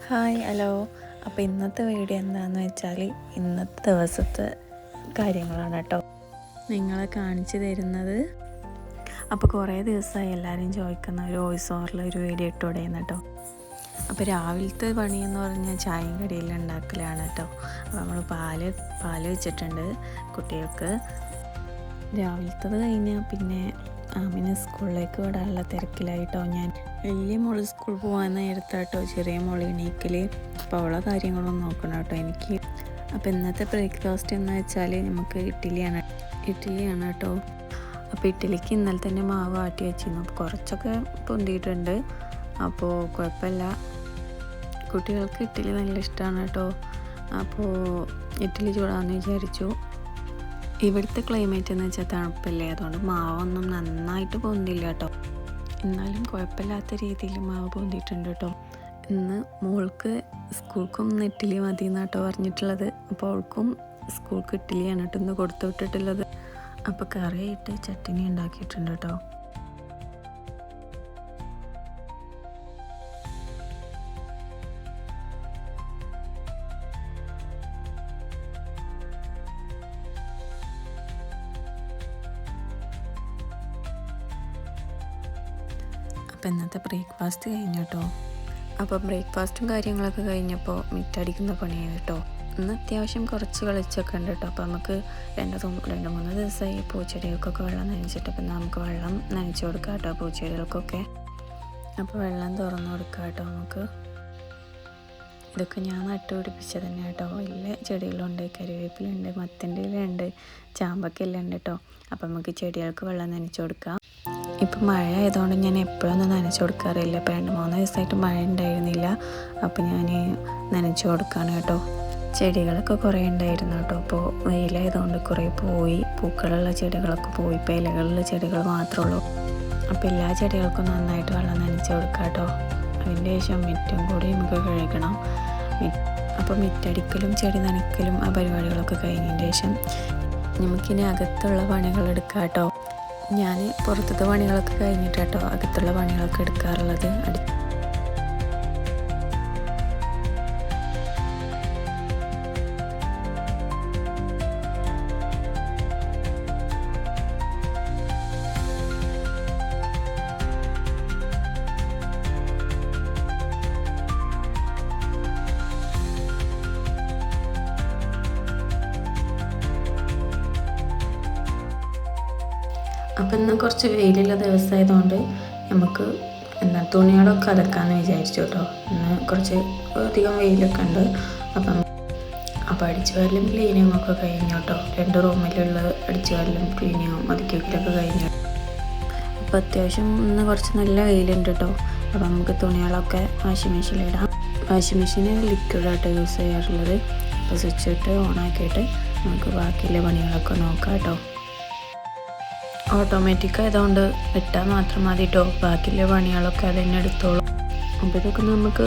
Hi hello. അപ്പോൾ ഇന്നത്തെ video എന്താണെന്ന് വെച്ചാൽ ഇന്നത്തെ ദിവസത്തെ കാര്യങ്ങളാണ് കേട്ടോ നിങ്ങളെ കാണിച്ചു തരുന്നത്. അപ്പോൾ കുറേ ദിവസമായി എല്ലാവരും ചോദിക്കുന്ന ഒരു വോയിസ് ഓവറിൽ ഒരു വീഡിയോ ഇട്ടുകൂടെയെന്ന് കേട്ടോ. അപ്പോൾ രാവിലത്തെ പണിയെന്ന് പറഞ്ഞാൽ ചായയും കടിയെല്ലാം ഉണ്ടാക്കലാണ് കേട്ടോ. അപ്പോൾ നമ്മൾ പാല് വെച്ചിട്ടുണ്ട് കുട്ടികൾക്ക്. രാവിലത്തത് കഴിഞ്ഞാൽ പിന്നെ ആമിനെ സ്കൂളിലേക്ക് വിടാനുള്ള തിരക്കിലായിട്ടോ. ഞാൻ വലിയ മോള് സ്കൂൾ പോകാൻ നേരത്താട്ടോ ചെറിയ മോള് എണീക്കൽ. അപ്പോൾ അവളെ കാര്യങ്ങളൊന്നും നോക്കണം കേട്ടോ എനിക്ക്. അപ്പോൾ ഇന്നത്തെ ബ്രേക്ക്ഫാസ്റ്റ് എന്ന് വെച്ചാൽ നമുക്ക് ഇഡ്ഡലിയാണ് കേട്ടോ. അപ്പോൾ ഇഡ്ഡലിക്ക് ഇന്നലെ തന്നെ മാവ് ആട്ടി വെച്ചിരുന്നു. അപ്പോൾ കുറച്ചൊക്കെ പൊന്തിയിട്ടുണ്ട്. അപ്പോൾ കുഴപ്പമില്ല. കുട്ടികൾക്ക് ഇഡ്ഡലി നല്ല ഇഷ്ടമാണ് കേട്ടോ. അപ്പോൾ ഇഡ്ഡലി ചൂടാമെന്ന് വിചാരിച്ചു. ഇവിടുത്തെ ക്ലൈമറ്റ് എന്ന് വെച്ചാൽ തണുപ്പല്ലേ, അതുകൊണ്ട് മാവൊന്നും നന്നായിട്ട് പൊന്തില്ല കേട്ടോ. എന്നാലും കുഴപ്പമില്ലാത്ത രീതിയിൽ മാവ് പൊന്തിയിട്ടുണ്ട് കേട്ടോ. ഇന്ന് മോൾക്ക് സ്കൂൾക്കും ഇഡ്ഡലി മതി എന്നാട്ടോ പറഞ്ഞിട്ടുള്ളത്. അപ്പോൾ അവൾക്കും സ്കൂൾക്ക് ഇഡ്ഡലിയാണ് കേട്ടോ ഇന്ന് കൊടുത്തു വിട്ടിട്ടുള്ളത്. അപ്പോൾ കറിയായിട്ട് ചട്നി ഉണ്ടാക്കിയിട്ടുണ്ട് കേട്ടോ. അപ്പോൾ ഇന്നത്തെ ബ്രേക്ക്ഫാസ്റ്റ് കഴിഞ്ഞു കേട്ടോ. അപ്പോൾ ബ്രേക്ക്ഫാസ്റ്റും കാര്യങ്ങളൊക്കെ കഴിഞ്ഞപ്പോൾ മിറ്റടിക്കുന്ന പണിയാണ് കേട്ടോ. ഇന്ന് അത്യാവശ്യം കുറച്ച് കളിച്ചൊക്കെ ഉണ്ട് കേട്ടോ. അപ്പോൾ നമുക്ക് രണ്ട് മൂന്ന് ദിവസമായി പൂച്ചെടികൾക്കൊക്കെ വെള്ളം നനച്ചിട്ട്. അപ്പം നമുക്ക് വെള്ളം നനച്ച് കൊടുക്കാം കേട്ടോ പൂച്ചെടികൾക്കൊക്കെ. അപ്പോൾ വെള്ളം തുറന്നു കൊടുക്കാം കേട്ടോ നമുക്ക്. ഇതൊക്കെ ഞാൻ നട്ടുപിടിപ്പിച്ചത് തന്നെ കേട്ടോ. വലിയ ചെടികളുണ്ട്, കരിവേപ്പിലുണ്ട്, മത്തൻ്റെ ഇലയുണ്ട്, ചാമ്പക്കെല്ലാം ഉണ്ട് കേട്ടോ. അപ്പം നമുക്ക് ചെടികൾക്ക് വെള്ളം നനച്ച് കൊടുക്കാം. ഇപ്പം മഴ ആയതുകൊണ്ട് ഞാൻ എപ്പോഴൊന്നും നനച്ച് കൊടുക്കാറില്ല. ഇപ്പോൾ 2-3 ദിവസമായിട്ട് മഴ ഉണ്ടായിരുന്നില്ല. അപ്പോൾ ഞാൻ നനച്ച് കൊടുക്കാണ് കേട്ടോ. ചെടികളൊക്കെ കുറേ ഉണ്ടായിരുന്നു കേട്ടോ. അപ്പോൾ വെയിലായതുകൊണ്ട് കുറേ പോയി. പൂക്കളുള്ള ചെടികളൊക്കെ പോയി. ഇപ്പോൾ ഇലകളുള്ള ചെടികൾ മാത്രമേ ഉള്ളൂ. അപ്പോൾ എല്ലാ ചെടികൾക്കും നന്നായിട്ട് വെള്ളം നനച്ച് കൊടുക്കാം കേട്ടോ. അതിൻ്റെ ശേഷം മിറ്റും കൂടി നമുക്ക് കഴുകണം. അപ്പോൾ മിറ്റടിക്കലും ചെടി നനയ്ക്കലും ആ പരിപാടികളൊക്കെ കഴിഞ്ഞതിന് ശേഷം നമുക്കിനി അകത്തുള്ള പണികൾ എടുക്കാം കേട്ടോ. ഞാൻ പുറത്തത്തെ പണികളൊക്കെ കഴിഞ്ഞിട്ട് കേട്ടോ അകത്തുള്ള പണികളൊക്കെ എടുക്കാറുള്ളത്. അപ്പം ഇന്ന് കുറച്ച് വെയിലുള്ള ദിവസമായതുകൊണ്ട് നമുക്ക് തുണികളൊക്കെ അലക്കാമെന്ന് വിചാരിച്ചു കേട്ടോ. ഇന്ന് കുറച്ച് അധികം വെയിലൊക്കെ ഉണ്ട്. അപ്പോൾ അടിച്ചു വാരലും ക്ലീനിങ്ങും ഒക്കെ കഴിഞ്ഞു കേട്ടോ. 2 റൂമിലുള്ള അടിച്ചു വാരലും ക്ലീനിങ്ങും ഒതുക്കിയൊക്കെ കഴിഞ്ഞു. അപ്പോൾ അത്യാവശ്യം ഇന്ന് കുറച്ച് നല്ല വെയിലുണ്ട് കേട്ടോ. അപ്പോൾ നമുക്ക് തുണികളൊക്കെ വാഷിംഗ് മെഷീനിലിടാം. വാഷിംഗ് മെഷീന് ലിക്വിഡായിട്ട് യൂസ് ചെയ്യാറുള്ളത്. അപ്പോൾ സ്വിച്ച് ഇട്ട് ഓണാക്കിയിട്ട് നമുക്ക് ബാക്കിയുള്ള പണികളൊക്കെ നോക്കാം കേട്ടോ. ഓട്ടോമാറ്റിക് ആയതുകൊണ്ട് ഇട്ടാൽ മാത്രം മതി കേട്ടോ. ബാക്കിയുള്ള പണികളൊക്കെ അതിനെ എടുത്തോളും. അപ്പോൾ ഇതൊക്കെ നമുക്ക്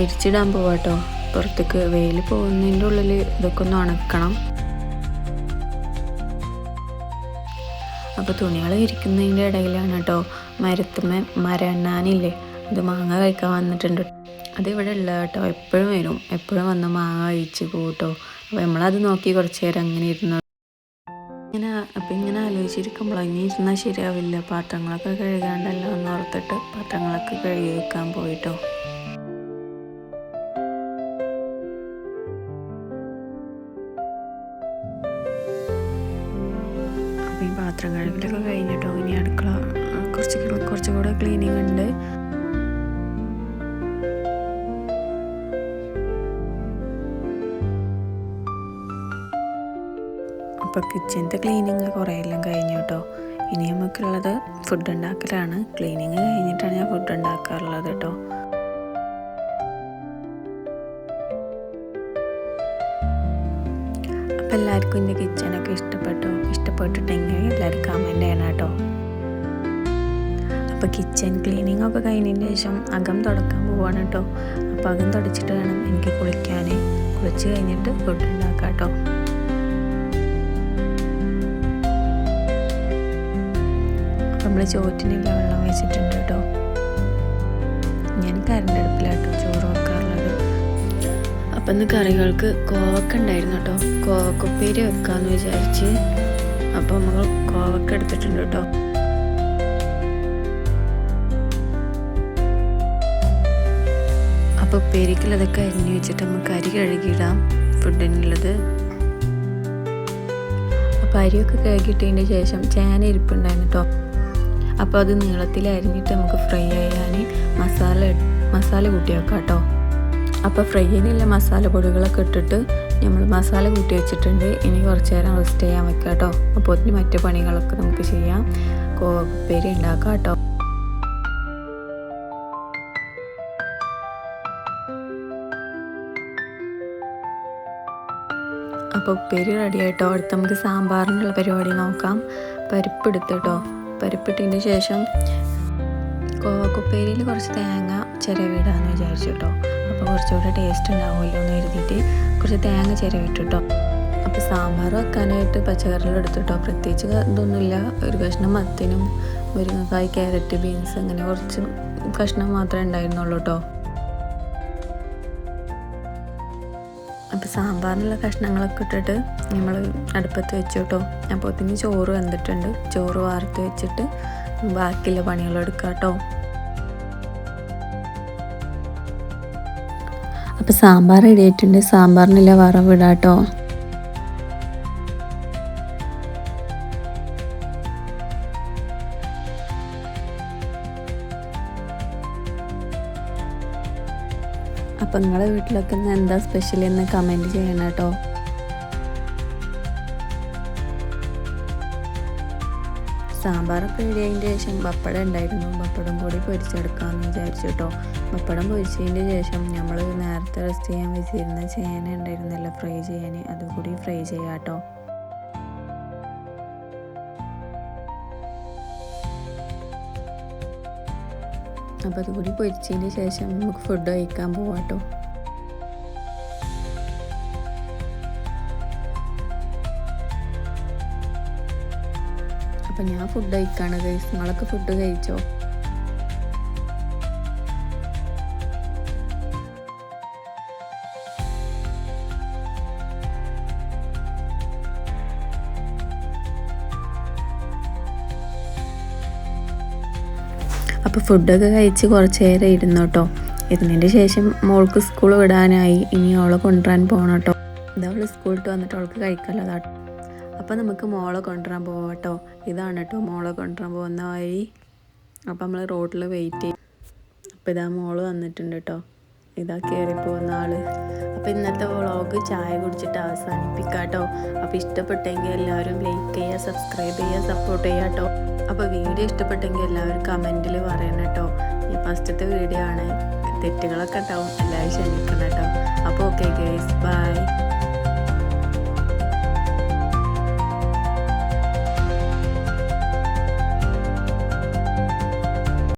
ഇരിച്ചിടാൻ പോവാം കേട്ടോ. പുറത്തേക്ക് വെയിൽ പോകുന്നതിൻ്റെ ഉള്ളിൽ ഇതൊക്കെ ഒന്ന് ഉണക്കണം. അപ്പോൾ തുണികൾ ഇരിക്കുന്നതിൻ്റെ ഇടയിലാണ് കേട്ടോ മരണ്ണാനില്ലേ, അത് മാങ്ങ കഴിക്കാൻ വന്നിട്ടുണ്ട്. അതിവിടെ ഉള്ള കേട്ടോ. എപ്പോഴും വരും, എപ്പോഴും വന്ന് മാങ്ങ കഴിച്ച് പോട്ടോ. അപ്പോൾ നമ്മളത് നോക്കി കുറച്ച് നേരം അങ്ങനെ ഇരുന്നു. ഇങ്ങനെ ആലോചിച്ചിരിക്കുമ്പോൾ ഇനി ഇരുന്നാൽ ശരിയാവില്ല. പാത്രങ്ങളൊക്കെ കഴുകാണ്ടല്ലോ എന്ന് ഓർത്തിട്ട് പാത്രങ്ങളൊക്കെ കഴുകി വെക്കാൻ പോയിട്ടോ. അപ്പോൾ ഈ പാത്രം കഴുകലൊക്കെ കഴിഞ്ഞിട്ടോ. ഇനി അടുക്കള കുറച്ചുകൂടെ ക്ലീനിങ് ഉണ്ട്. അപ്പോൾ കിച്ചൻ്റെ ക്ലീനിങ് കുറേ എല്ലാം കഴിഞ്ഞു കേട്ടോ. ഇനി നമുക്കുള്ളത് ഫുഡ് ഉണ്ടാക്കലാണ്. ക്ലീനിങ് കഴിഞ്ഞിട്ടാണ് ഞാൻ ഫുഡ് ഉണ്ടാക്കാറുള്ളത് കേട്ടോ. അപ്പോൾ എല്ലാവർക്കും എൻ്റെ കിച്ചനൊക്കെ ഇഷ്ടപ്പെട്ടിട്ടെങ്കിൽ എല്ലാവരും കമൻറ്റ് ചെയ്യണം കേട്ടോ. അപ്പോൾ കിച്ചൻ ക്ലീനിങ് ഒക്കെ കഴിഞ്ഞതിന് ശേഷം അകം തുടക്കാൻ പോവാണ് കേട്ടോ. അപ്പോൾ അകം തുടച്ചിട്ട് വേണം എനിക്ക് കുളിക്കാൻ. കുളിച്ച് കഴിഞ്ഞിട്ട് ഫുഡ് ഉണ്ടാക്കാം കേട്ടോ. നമ്മൾ ചോറ്റിനുള്ള വെള്ളം വെച്ചിട്ടുണ്ട് കേട്ടോ. ഞാൻ കറണ്ട് അടുപ്പിലാട്ടോ ചോറ് വെക്കാറുള്ളത്. അപ്പം ഇന്ന് കറികൾക്ക് കോവക്ക ഉണ്ടായിരുന്നു കേട്ടോ. കോവക്കുപ്പേരി വെക്കാമെന്ന് വിചാരിച്ച് അപ്പോൾ നമ്മൾ കോവക്ക എടുത്തിട്ടുണ്ട് കേട്ടോ. അപ്പോൾ ഉപ്പേരിക്കുള്ളതൊക്കെ അരിഞ്ഞു വെച്ചിട്ട് നമുക്ക് അരി കഴുകിയിടാം ഫുഡിനുള്ളത്. അപ്പോൾ അരിയൊക്കെ കഴുകിയിട്ടതിന് ശേഷം ചേന ഇരിപ്പുണ്ടായിരുന്നു കേട്ടോ. അപ്പോൾ അത് നീളത്തിൽ അരിഞ്ഞിട്ട് നമുക്ക് ഫ്രൈ ചെയ്യാൻ മസാല കൂട്ടി വെക്കാം കേട്ടോ. അപ്പോൾ ഫ്രൈയിനുള്ള മസാല പൊടികളൊക്കെ ഇട്ടിട്ട് നമ്മൾ മസാല കൂട്ടി വെച്ചിട്ടുണ്ട്. ഇനി കുറച്ച് നേരം റെസ്റ്റ് ചെയ്യാൻ വെക്കാം കേട്ടോ. അപ്പോൾ അതിന് മറ്റു പണികളൊക്കെ നമുക്ക് ചെയ്യാം. കോവക്കുപ്പേരി ഉണ്ടാക്കാം കേട്ടോ. അപ്പോൾ ഉപ്പേരി റെഡി ആയിട്ടോ. അടുത്ത് നമുക്ക് സാമ്പാറിനുള്ള പരിപാടി നോക്കാം. പരിപ്പ് എടുത്തിട്ടോ. പരിപ്പിട്ടതിന് ശേഷം കോവക്കുപ്പേരിയിൽ കുറച്ച് തേങ്ങ ചിരവിടാന്ന് വിചാരിച്ചു കേട്ടോ. അപ്പോൾ കുറച്ചുകൂടെ ടേസ്റ്റ് ഉണ്ടാവുമല്ലോ എന്ന് കരുതിയിട്ട് കുറച്ച് തേങ്ങ ചിരവിട്ടിട്ടോ. അപ്പോൾ സാമ്പാർ വെക്കാനായിട്ട് പച്ചക്കറികൾ എടുത്തിട്ടോ. പ്രത്യേകിച്ച് ഇതൊന്നുമില്ല. ഒരു കഷ്ണം മത്തനും മുരിങ്ങക്കായ്, ക്യാരറ്റ്, ബീൻസ് അങ്ങനെ കുറച്ച് കഷ്ണം മാത്രമേ ഉണ്ടായിരുന്നുള്ളൂ കേട്ടോ. അപ്പോൾ സാമ്പാറിനുള്ള കഷ്ണങ്ങളൊക്കെ ഇട്ടിട്ട് നമ്മൾ അടുപ്പത്ത് വെച്ചു കേട്ടോ. അപ്പോൾ അതിന് ചോറ് വെന്തിട്ടുണ്ട്. ചോറ് വാർത്ത് വെച്ചിട്ട് ബാക്കിയുള്ള പണികളെടുക്കാം കേട്ടോ. അപ്പോൾ സാമ്പാർ റെഡി ആയിട്ടുണ്ട്. സാമ്പാറിനുള്ള വറവിടാം കേട്ടോ. അപ്പം നിങ്ങളെ വീട്ടിലൊക്കെ എന്താ സ്പെഷ്യൽ എന്ന് കമൻറ്റ് ചെയ്യണം കേട്ടോ. സാമ്പാറൊക്കെ റെഡി ആയതിന് ശേഷം പപ്പടം ഉണ്ടായിരുന്നു. പപ്പടം കൂടി പൊരിച്ചെടുക്കാമെന്ന് വിചാരിച്ചു കേട്ടോ. പപ്പടം പൊരിച്ചതിന് ശേഷം നമ്മൾ നേരത്തെ റെസ്റ്റ് ചെയ്യാൻ വെച്ചിരുന്ന ചേന ഉണ്ടായിരുന്നല്ലോ ഫ്രൈ ചെയ്യാൻ, അതുകൂടി ഫ്രൈ ചെയ്യാം കേട്ടോ. അപ്പോൾ അതുകൂടി പൊരിച്ചതിന് ശേഷം നമുക്ക് ഫുഡ് കഴിക്കാൻ പോവാം കേട്ടോ. അപ്പം ഞാൻ ഫുഡ് കഴിക്കാണ് ഗൈസ്. നിങ്ങളൊക്കെ ഫുഡ് കഴിച്ചോ? അപ്പോൾ ഫുഡൊക്കെ കഴിച്ച് കുറച്ച് നേരം ഇരുന്നു കേട്ടോ. ഇരുന്നതിൻ്റെ ശേഷം മോൾക്ക് സ്കൂൾ വിടാനായി. ഇനി അവളെ കൊണ്ടുവരാൻ പോകണം കേട്ടോ. ഇതവൾ സ്കൂളിട്ട് വന്നിട്ട് അവൾക്ക് കഴിക്കാനുള്ളതാട്ടോ. അപ്പോൾ നമുക്ക് മോളെ കൊണ്ടുവരാൻ പോകാം കേട്ടോ. ഇതാണ് കേട്ടോ മോളെ കൊണ്ടുവരാൻ പോകുന്ന വഴി. അപ്പോൾ നമ്മൾ റോഡിൽ വെയിറ്റ് ചെയ്യും. അപ്പോൾ ഇതാ മോള് വന്നിട്ടുണ്ട് കേട്ടോ. ഇതാ കയറി പോകുന്ന ആള്. അപ്പോൾ ഇന്നത്തെ വ്ളോഗ് ചായ കുടിച്ചിട്ട് അവസാനിപ്പിക്കാം കേട്ടോ. അപ്പോൾ ഇഷ്ടപ്പെട്ടെങ്കിൽ എല്ലാവരും ലൈക്ക് ചെയ്യുക, സബ്സ്ക്രൈബ് ചെയ്യുക, സപ്പോർട്ട് ചെയ്യുക കേട്ടോ. അപ്പോൾ വീഡിയോ ഇഷ്ടപ്പെട്ടെങ്കിൽ എല്ലാവരും കമൻറ്റിൽ പറയണം കേട്ടോ. ഈ ഫസ്റ്റത്തെ വീഡിയോ ആണ്, തെറ്റുകളൊക്കെ ഉണ്ടാവും, എല്ലാവരും ക്ഷമിക്കണം കേട്ടോ. അപ്പോൾ ഓക്കെ ഗൈസ്, ബൈ.